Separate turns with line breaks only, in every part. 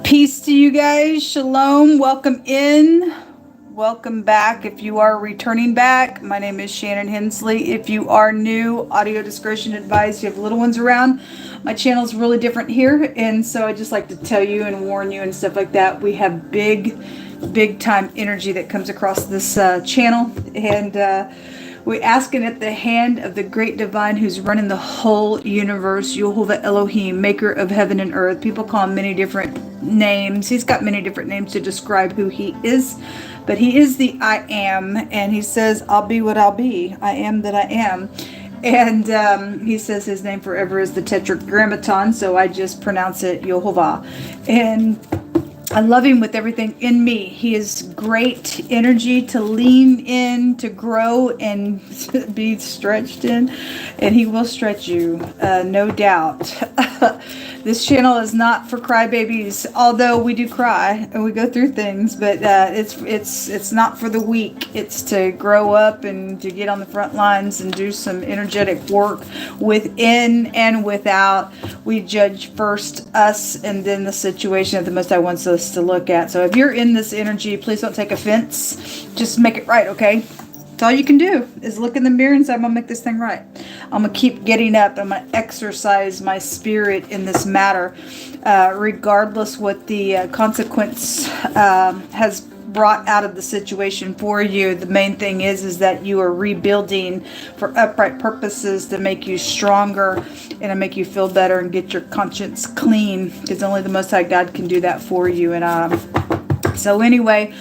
Peace to you guys. Shalom. Welcome in. Welcome back. If you are returning back, my name is Shannon Hensley. If you are new, audio discretion advised. You have little ones around. My channel is really different here, and so I just like to tell you and warn you and stuff like that. We have big time energy that comes across this channel, and we ask it at the hand of the great divine who's running the whole universe, YHVH Elohim, maker of heaven and earth. People call him many different names. He's got many different names to describe who he is, but he is the I am, and he says, I'll be what I'll be. I am that I am. And he says his name forever is the Tetragrammaton, so I just pronounce it YHVH. And I love him with everything in me. He is great energy to lean in, to grow, and be stretched in. And he will stretch you, no doubt. This channel is not for crybabies, although we do cry and we go through things. But it's not for the weak. It's to grow up and to get on the front lines and do some energetic work within and without. We judge first us and then the situation that the Most High wants us to look at. So if you're in this energy, please don't take offense. Just make it right, okay? That's all you can do is look in the mirror and say, I'm going to make this thing right. I'm going to keep getting up. I'm going to exercise my spirit in this matter, regardless what the consequence has brought out of the situation for you. The main thing is that you are rebuilding for upright purposes to make you stronger and to make you feel better and get your conscience clean, because only the Most High God can do that for you. And so anyway,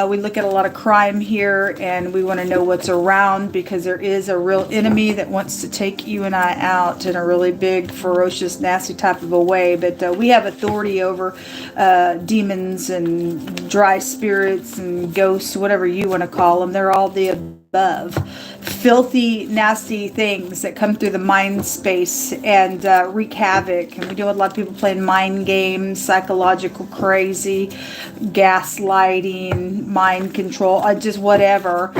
we look at a lot of crime here, and we want to know what's around, because there is a real enemy that wants to take you and I out in a really big, ferocious, nasty type of a way. But we have authority over demons and dry spirits and ghosts, whatever you want to call them. They're all the above. Filthy, nasty things that come through the mind space and wreak havoc. And we deal with a lot of people playing mind games, psychological crazy, gaslighting, mind control, just whatever.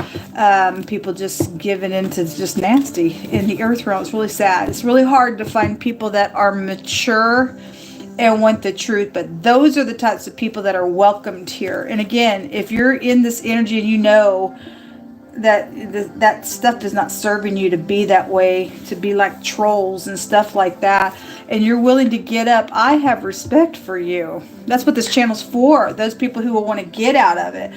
People just giving into just nasty in the earth realm. It's really sad. It's really hard to find people that are mature and want the truth, but those are the types of people that are welcomed here. And again, if you're in this energy and you know that stuff is not serving you to be that way, to be like trolls and stuff like that, and you're willing to get up, I have respect for you. That's what this channel's for. Those people who will want to get out of it.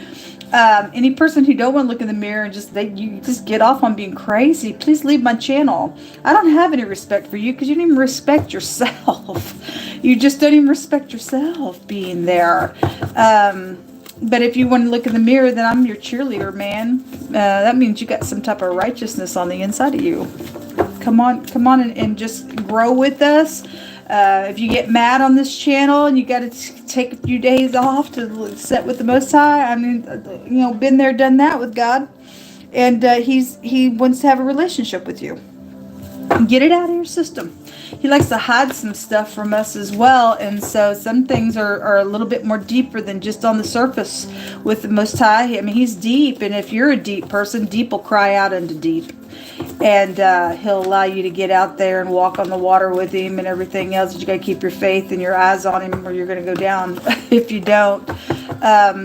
Any person who don't want to look in the mirror and you just get off on being crazy, please leave my channel. I don't have any respect for you because you don't even respect yourself. You just don't even respect yourself being there. But if you want to look in the mirror, then I'm your cheerleader, man. That means you got some type of righteousness on the inside of you. Come on and just grow with us. If you get mad on this channel and you got to take a few days off to sit with the Most High, I mean, been there, done that with God. And he wants to have a relationship with you. Get it out of your system. He likes to hide some stuff from us as well, and so some things are a little bit more deeper than just on the surface with the Most High. I mean, he's deep, and if you're a deep person, deep will cry out unto deep. And he'll allow you to get out there and walk on the water with him and everything else. You got to keep your faith and your eyes on him, or you're going to go down if you don't.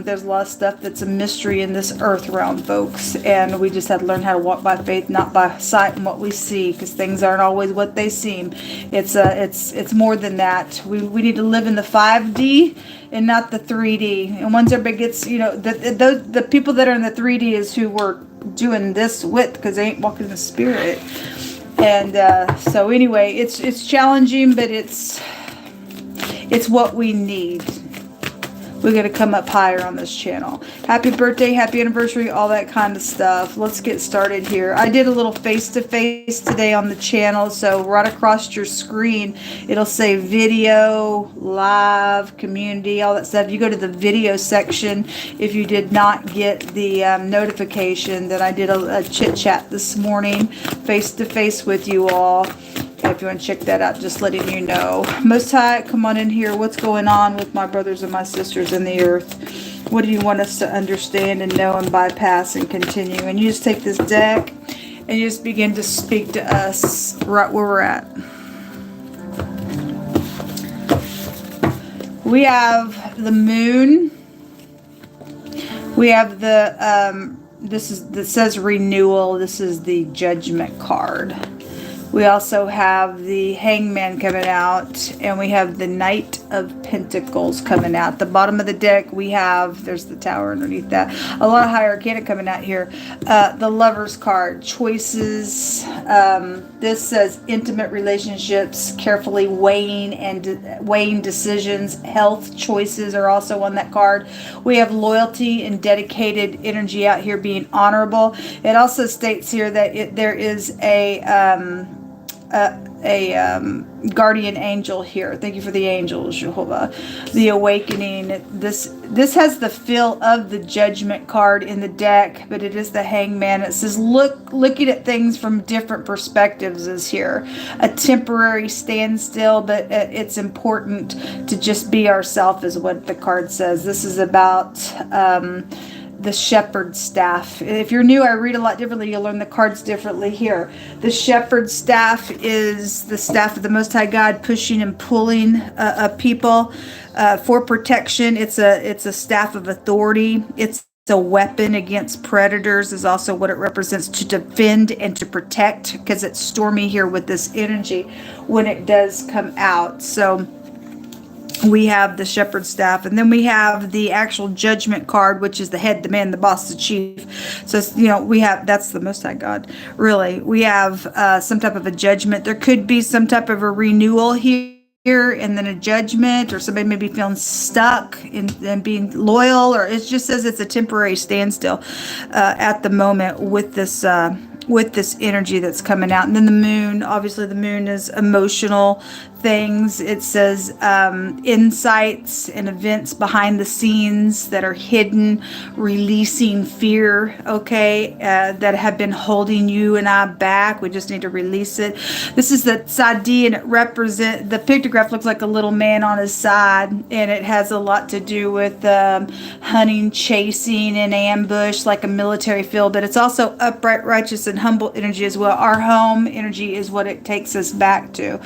There's a lot of stuff that's a mystery in this earth realm, folks, and we just have to learn how to walk by faith, not by sight and what we see, because things aren't always what they seem. It's more than that. We need to live in the 5D and not the 3D. And once everybody gets, the people that are in the 3D is who we're doing this with, because they ain't walking in the spirit. And so anyway, it's challenging, but it's what we need. We're going to come up higher on this channel. Happy birthday, happy anniversary, all that kind of stuff. Let's get started here. I did a little face-to-face today on the channel, so right across your screen, it'll say video, live, community, all that stuff. You go to the video section. If you did not get the notification that I did a chit-chat this morning, face-to-face with you all. If you want to check that out, just letting you know. Most High, come on in here. What's going on with my brothers and my sisters in the earth? What do you want us to understand and know and bypass and continue? And you just take this deck and you just begin to speak to us right where we're at. We have the moon. We have the, this says renewal. This is the judgment card. We also have the hangman coming out, and we have the Knight of Pentacles coming out. The bottom of the deck, we have, there's the tower underneath that. A lot of high arcana coming out here. The Lover's card, choices. This says intimate relationships, carefully weighing decisions. Health choices are also on that card. We have loyalty and dedicated energy out here, being honorable. It also states here that there is a guardian angel here. Thank you for the angels, Jehovah. The awakening. This has the feel of the judgment card in the deck, but it is the hangman. It says looking at things from different perspectives is here. A temporary standstill, but it's important to just be ourselves is what the card says. This is about the shepherd's staff. If you're new, I read a lot differently. You'll learn the cards differently here. The shepherd's staff is the staff of the Most High God, pushing and pulling people for protection. It's a staff of authority. It's a weapon against predators is also what it represents, to defend and to protect, because it's stormy here with this energy when it does come out. So we have the shepherd's staff, and then we have the actual judgment card, which is the head, the man, the boss, the chief. So, we have, that's the Most High God, really. We have some type of a judgment. There could be some type of a renewal here, and then a judgment, or somebody may be feeling stuck and being loyal, or it just says it's a temporary standstill at the moment with this energy that's coming out. And then the moon, obviously the moon is emotional things. It says insights and events behind the scenes that are hidden, releasing fear, okay, that have been holding you and I back. We just need to release it. This is the Sadi, and it represents, the pictograph looks like a little man on his side, and it has a lot to do with hunting, chasing, and ambush, like a military field, but it's also upright, righteous, and humble energy as well. Our home energy is what it takes us back to.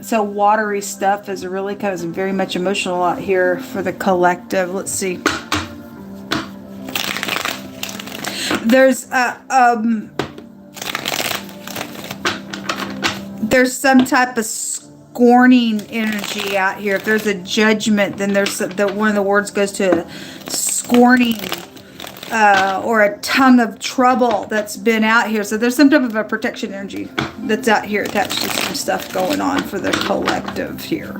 So watery stuff is really kind of very much emotional out here for the collective. Let's see. There's some type of scorning energy out here. If there's a judgment, then there's one of the words goes to scorning. Or a tongue of trouble that's been out here. So there's some type of a protection energy that's out here attached to some stuff going on for the collective here.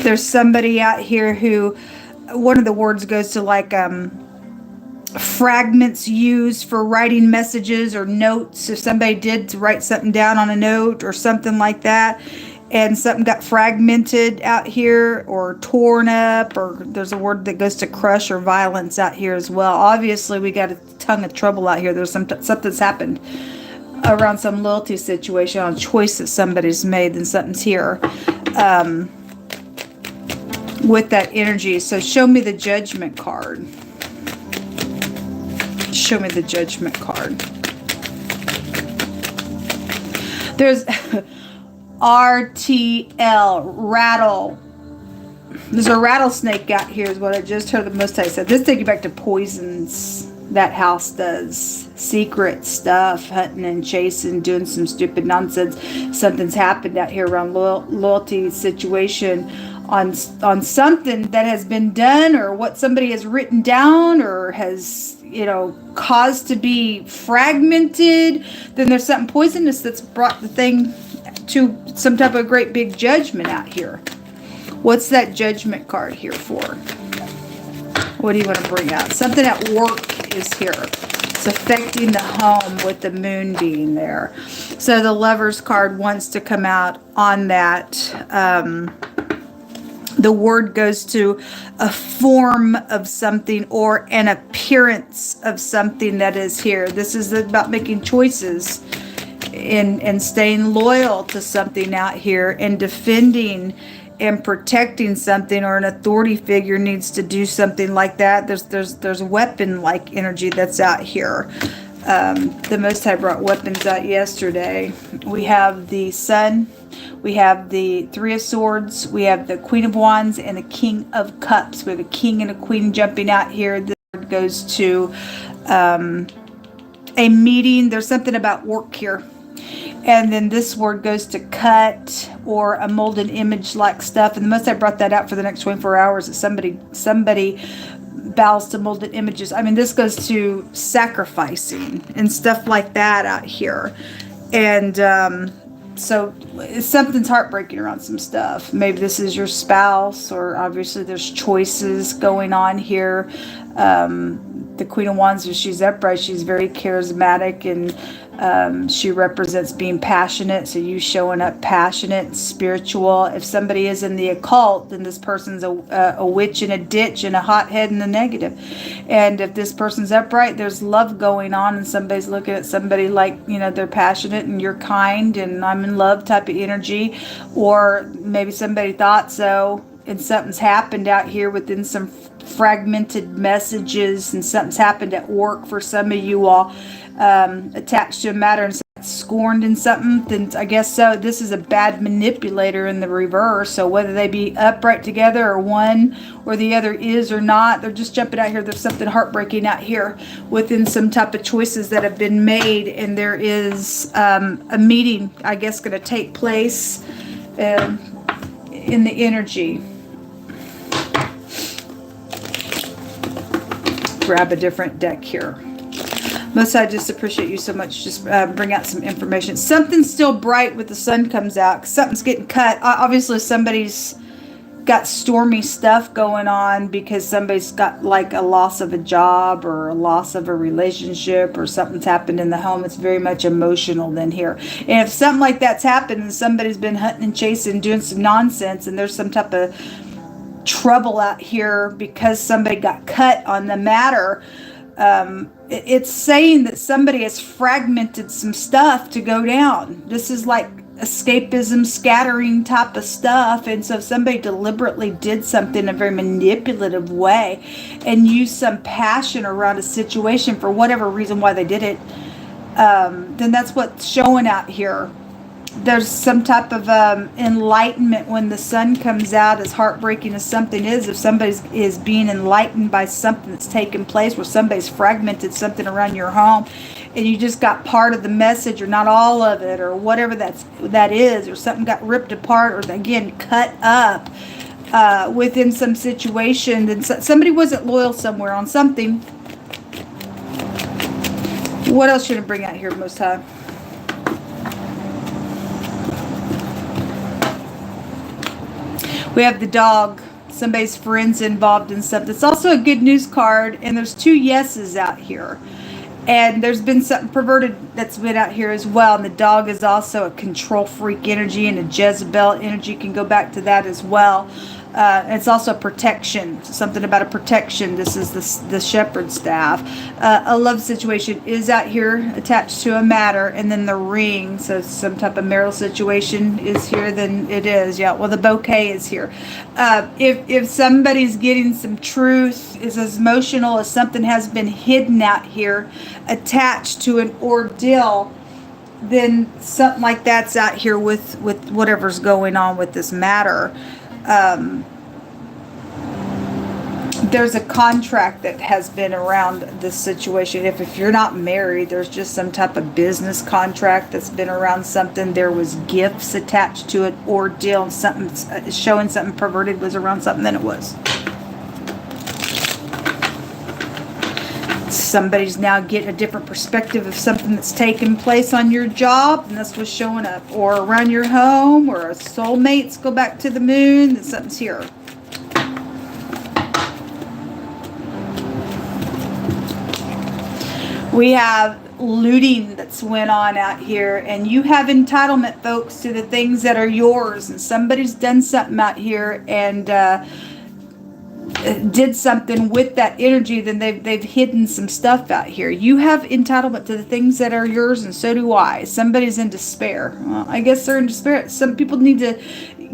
There's somebody out here who, one of the words goes to like fragments used for writing messages or notes. If somebody did write something down on a note or something like that, and something got fragmented out here or torn up, or there's a word that goes to crush or violence out here as well. Obviously, we got a tongue of trouble out here. There's something's happened around some loyalty situation on a choice that somebody's made, then something's here with that energy. So show me the judgment card. Show me the judgment card. There's RTL, rattle. There's a rattlesnake out here is what I just heard the Most High said. This takes you back to poisons that house does. Secret stuff, hunting and chasing, doing some stupid nonsense. Something's happened out here around loyalty situation on something that has been done, or what somebody has written down, or has caused to be fragmented. Then there's something poisonous that's brought the thing to some type of great big judgment out here. What's that judgment card here for? What do you want to bring out? Something at work is here. It's affecting the home with the moon being there. So the Lover's card wants to come out on that. The word goes to a form of something or an appearance of something that is here. This is about making choices and staying loyal to something out here, and defending and protecting something, or an authority figure needs to do something like that. There's weapon like energy that's out here. The Most High brought weapons out yesterday. We have the Sun, we have the Three of Swords, we have the Queen of Wands, and the King of Cups. We have a king and a queen jumping out here. This word goes to a meeting. There's something about work here. And then this word goes to cut or a molded image like stuff. And the Most High brought that out for the next 24 hours. That somebody bows to molded images. I mean, this goes to sacrificing and stuff like that out here. And so something's heartbreaking around some stuff. Maybe this is your spouse, or obviously there's choices going on here. The Queen of Wands, if she's upright, she's very charismatic, and she represents being passionate. So you showing up passionate, spiritual. If somebody is in the occult, then this person's a witch in a ditch and a hothead in the negative. And if this person's upright, there's love going on, and somebody's looking at somebody like, you know, they're passionate and you're kind and I'm in love type of energy. Or maybe somebody thought so and something's happened out here within some fragmented messages, and something's happened at work for some of you all, attached to a matter and scorned in something. Then I guess so. This is a bad manipulator in the reverse. So whether they be upright together or one or the other is or not, they're just jumping out here. There's something heartbreaking out here within some type of choices that have been made, and there is a meeting, I guess, going to take place in the energy. Grab a different deck here. Most, I just appreciate you so much. Just bring out some information. Something's still bright with the sun comes out. Something's getting cut. Obviously, somebody's got stormy stuff going on because somebody's got like a loss of a job or a loss of a relationship, or something's happened in the home. It's very much emotional then here. And if something like that's happened and somebody's been hunting and chasing, doing some nonsense, and there's some type of trouble out here because somebody got cut on the matter, it's saying that somebody has fragmented some stuff to go down. This is like escapism, scattering type of stuff. And so if somebody deliberately did something in a very manipulative way and used some passion around a situation for whatever reason why they did it, then that's what's showing out here. There's some type of enlightenment when the sun comes out, as heartbreaking as something is. If somebody is being enlightened by something that's taken place, where somebody's fragmented something around your home, and you just got part of the message or not all of it, or whatever that is, or something got ripped apart, or again cut up within some situation, then somebody wasn't loyal somewhere on something. What else should I bring out here, Most High? We have the dog. Somebody's friends involved in something. It's also a good news card, and there's two yeses out here. And there's been something perverted that's been out here as well. And the dog is also a control freak energy, and a Jezebel energy can go back to that as well. It's also protection, something about a protection. This is the shepherd staff. A love situation is out here attached to a matter, and then the ring. So some type of marital situation is here, then it is. Yeah, well, the bouquet is here. If somebody's getting some truth, is as emotional as something has been hidden out here, attached to an ordeal, then something like that's out here with whatever's going on with this matter. There's a contract that has been around this situation. If you're not married, there's just some type of business contract that's been around something. There was gifts attached to it, ordeal, and something showing something perverted was around something, then it was. Somebody's now getting a different perspective of something that's taken place on your job, and that's what's showing up, or around your home, or a soulmates go back to the moon, and something's here. We have looting that's went on out here, and you have entitlement, folks, to the things that are yours, and somebody's done something out here, and did something with that energy, then they've hidden some stuff out here. You have entitlement to the things that are yours, and so do I. Somebody's in despair. Well, I guess they're in despair. Some people need to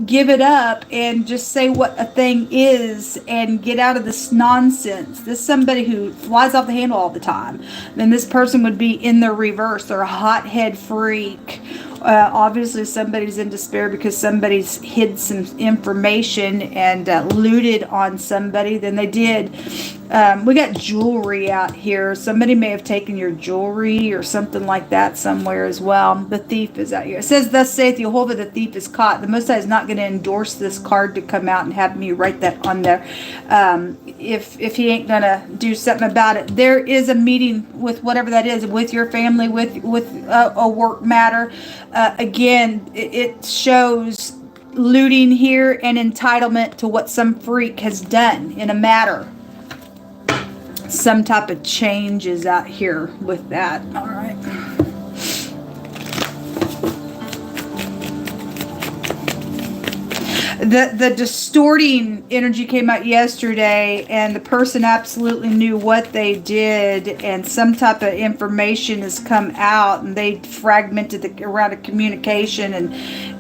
give it up and just say what a thing is and get out of this nonsense. This is somebody who flies off the handle all the time. Then this person would be in the reverse. They're a hothead freak. Obviously somebody's in despair because somebody's hid some information and looted on somebody. Then they did. We got jewelry out here. Somebody may have taken your jewelry or something like that somewhere as well. The thief is out here. It says, thus saith Jehovah, the thief is caught. The Most High is not going to endorse this card to come out and have me write that on there. If he ain't going to do something about it. There is a meeting with whatever that is, with your family, with a work matter. Again, it shows looting here and entitlement to what some freak has done in a matter. Some type of change is out here with that. All right. The distorting energy came out yesterday, and the person absolutely knew what they did, and some type of information has come out, and they fragmented around a communication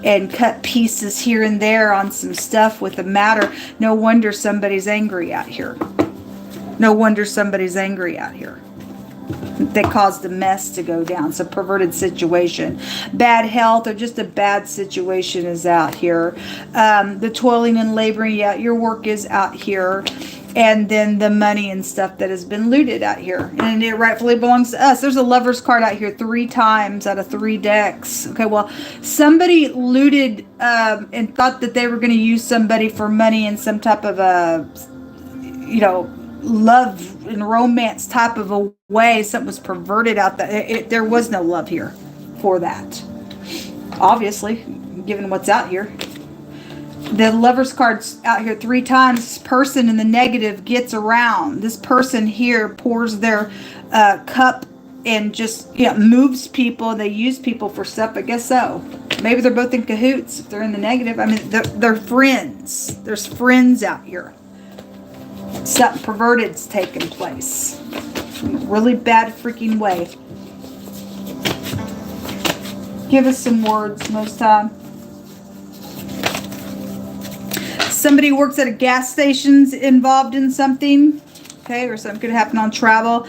and cut pieces here and there on some stuff with the matter. No wonder somebody's angry out here. No wonder somebody's angry out here. They caused a mess to go down. It's a perverted situation. Bad health or just a bad situation is out here. The toiling and laboring, yeah, your work is out here. And then the money and stuff that has been looted out here. And it rightfully belongs to us. There's a lover's card out here 3 times out of 3 decks. Okay, well, somebody looted and thought that they were going to use somebody for money in some type of a, love and romance type of a way. Something was perverted out there. There was no love here for that. Obviously, given what's out here. The lover's card's out here 3 times. This person in the negative gets around. This person here pours their cup and just moves people. They use people for stuff. I guess so. Maybe they're both in cahoots if they're in the negative. I mean, they're friends. There's friends out here. Something perverted's taking place. Really bad freaking way. Give us some words most time. Somebody works at a gas station's involved in something. Okay, or something could happen on travel.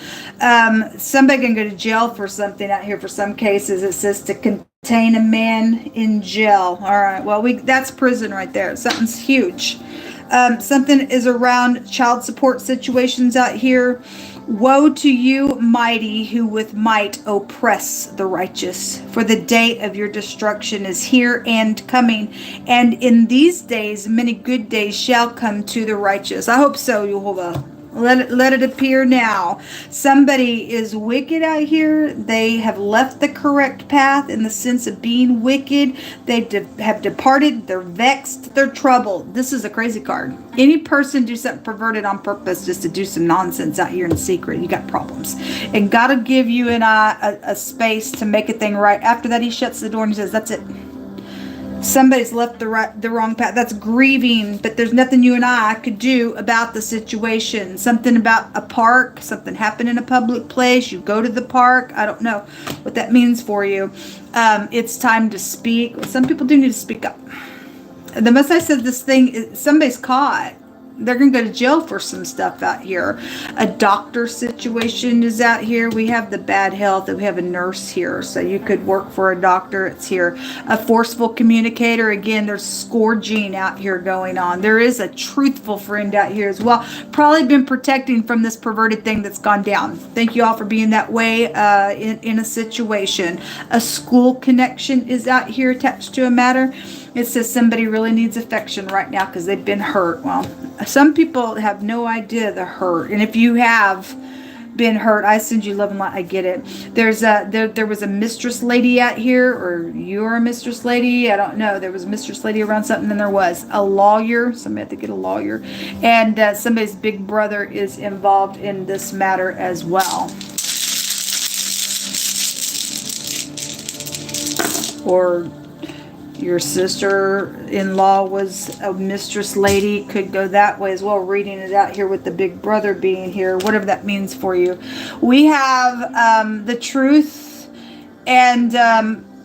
Somebody can go to jail for something out here for some cases. It says to contain a man in jail. All right, well, that's prison right there. Something's huge. Something is around child support situations out here. Woe to you, mighty, who with might oppress the righteous. For the day of your destruction is here and coming. And in these days, many good days shall come to the righteous. I hope so, Jehovah. Let it appear now. Somebody is wicked out here. They have left the correct path in the sense of being wicked. They have departed. They're vexed. They're troubled. This is a crazy card. Any person do something perverted on purpose just to do some nonsense out here in secret, you got problems. And God will give you and I a space to make a thing right. After that, he shuts the door and he says, that's it. Somebody's left the wrong path. That's grieving, but there's nothing you and I could do about the situation. Something about a park, something happened in a public place. You go to the park. I don't know what that means for you. It's time to speak. Some people do need to speak up. The Most High said this thing, somebody's caught. They're going to go to jail for some stuff out here. A doctor situation is out here. We have the bad health. We have a nurse here. So you could work for a doctor. It's here. A forceful communicator. Again, there's scourging out here going on. There is a truthful friend out here as well. Probably been protecting from this perverted thing that's gone down. Thank you all for being that way in a situation. A school connection is out here attached to a matter. It says somebody really needs affection right now because they've been hurt. Well, some people have no idea the hurt. And if you have been hurt, I send you love and light. I get it. There was a mistress lady out here, or you're a mistress lady. I don't know. There was a mistress lady around something, and there was a lawyer. Somebody had to get a lawyer. And somebody's big brother is involved in this matter as well. Or Your sister-in-law was a mistress lady. Could go that way as well. Reading it out here with the big brother being here, whatever that means for you. We have the truth and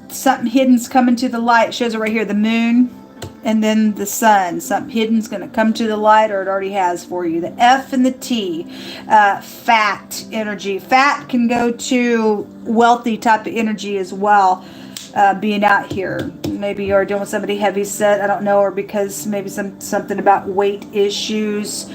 something hidden's coming to the light. It shows it right here, the moon and then the sun. Something hidden's going to come to the light, or it already has for you. The F and the T, fat energy. Fat can go to wealthy type of energy as well. Being out here, maybe you're dealing with somebody heavy set, I don't know, or because maybe something about weight issues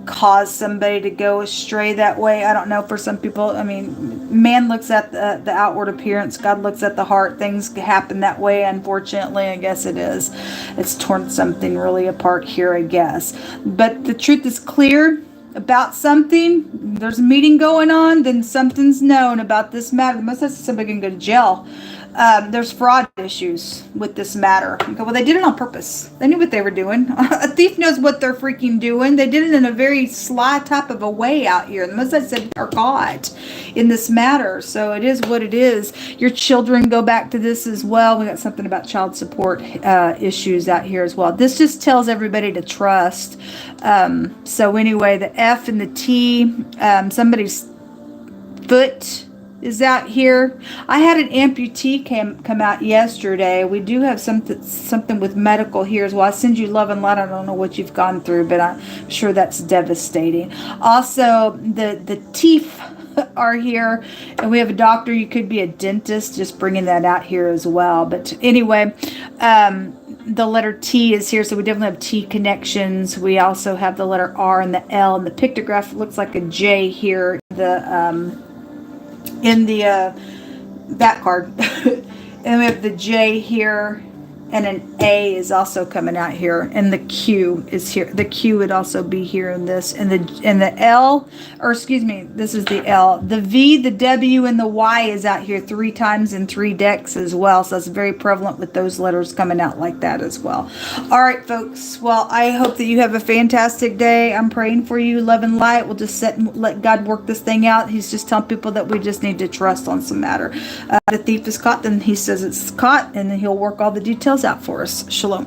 caused somebody to go astray that way. I don't know. For some people, I mean, man looks at the outward appearance, God looks at the heart. Things happen that way, unfortunately. I guess it is. It's torn something really apart here, I guess. But the truth is clear about something. There's a meeting going on, then something's known about this matter. Most of somebody can go to jail. There's fraud issues with this matter. Okay, well, they did it on purpose. They knew what they were doing. A thief knows what they're freaking doing. They did it in a very sly type of a way out here. The most I said are caught in this matter. So it is what it is. Your children go back to this as well. We got something about child support issues out here as well. This just tells everybody to trust. So anyway, the F and the T, somebody's foot is out here. I had an amputee come out yesterday. We do have something with medical here as well. I send you love and light. I don't know what you've gone through, but I'm sure that's devastating. Also, the teeth are here, and we have a doctor. You could be a dentist, just bringing that out here as well. But anyway, the letter T is here, so we definitely have T connections. We also have the letter R and the L, and the pictograph looks like a J here. In the back card. And we have the J here, and an A is also coming out here, and the Q is here. The Q would also be here in this, and the L, or excuse me, this is the L. The V, the W, and the Y is out here 3 times in 3 decks as well. So that's very prevalent with those letters coming out like that as well. All right, folks. Well, I hope that you have a fantastic day. I'm praying for you, love and light. We'll just sit and let God work this thing out. He's just telling people that we just need to trust on some matter. The thief is caught, then he says it's caught, and then he'll work all the details out for us. Shalom.